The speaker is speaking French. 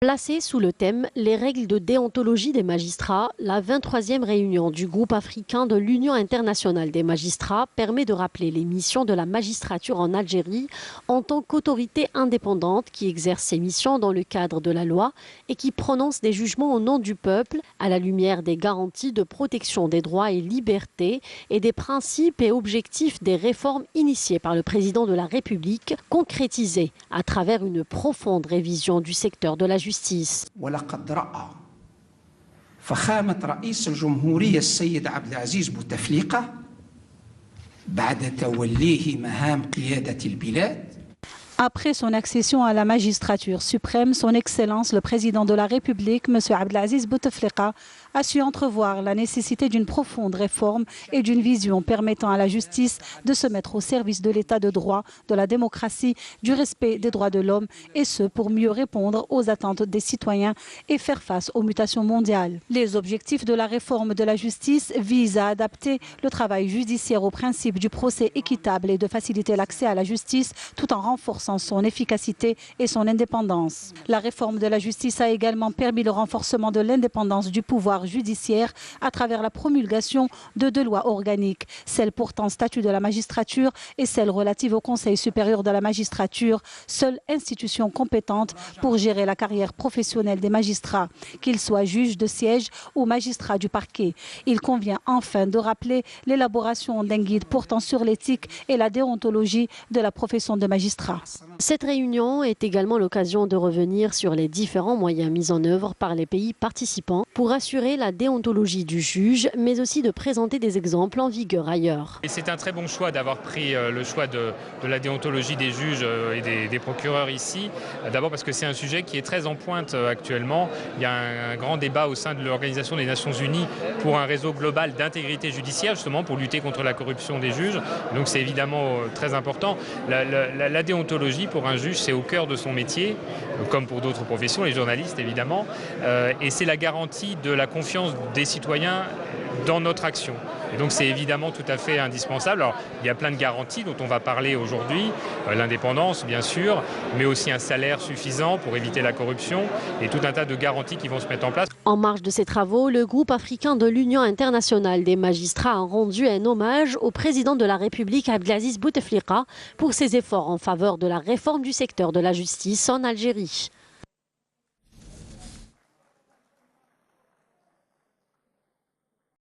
Placée sous le thème « Les règles de déontologie des magistrats », la 23e réunion du groupe africain de l'Union internationale des magistrats permet de rappeler les missions de la magistrature en Algérie en tant qu'autorité indépendante qui exerce ses missions dans le cadre de la loi et qui prononce des jugements au nom du peuple à la lumière des garanties de protection des droits et libertés et des principes et objectifs des réformes initiées par le président de la République, concrétisées à travers une profonde révision du secteur de la justice. ولقد رأى فخامة رئيس الجمهورية السيد عبد العزيز بوتفليقة بعد توليه مهام قيادة البلاد. Après son accession à la magistrature suprême, son Excellence le Président de la République, M. Abdelaziz Bouteflika, a su entrevoir la nécessité d'une profonde réforme et d'une vision permettant à la justice de se mettre au service de l'état de droit, de la démocratie, du respect des droits de l'homme, et ce pour mieux répondre aux attentes des citoyens et faire face aux mutations mondiales. Les objectifs de la réforme de la justice visent à adapter le travail judiciaire aux principes du procès équitable et de faciliter l'accès à la justice tout en renforçant son efficacité et son indépendance. La réforme de la justice a également permis le renforcement de l'indépendance du pouvoir judiciaire à travers la promulgation de 2 lois organiques, celle portant statut de la magistrature et celle relative au Conseil supérieur de la magistrature, seule institution compétente pour gérer la carrière professionnelle des magistrats, qu'ils soient juges de siège ou magistrats du parquet. Il convient enfin de rappeler l'élaboration d'un guide portant sur l'éthique et la déontologie de la profession de magistrat. Cette réunion est également l'occasion de revenir sur les différents moyens mis en œuvre par les pays participants pour assurer la déontologie du juge, mais aussi de présenter des exemples en vigueur ailleurs. C'est un très bon choix d'avoir pris le choix de la déontologie des juges et des procureurs ici. D'abord parce que c'est un sujet qui est très en pointe actuellement. Il y a un grand débat au sein de l'Organisation des Nations Unies pour un réseau global d'intégrité judiciaire, justement pour lutter contre la corruption des juges. Donc c'est évidemment très important. La déontologie pour un juge, c'est au cœur de son métier, comme pour d'autres professions, les journalistes évidemment, et c'est la garantie de la confiance des citoyens dans notre action. Et donc c'est évidemment tout à fait indispensable. Alors, il y a plein de garanties dont on va parler aujourd'hui, l'indépendance bien sûr, mais aussi un salaire suffisant pour éviter la corruption et tout un tas de garanties qui vont se mettre en place. En marge de ces travaux, le groupe africain de l'Union internationale des magistrats a rendu un hommage au président de la République Abdelaziz Bouteflika pour ses efforts en faveur de la réforme du secteur de la justice en Algérie.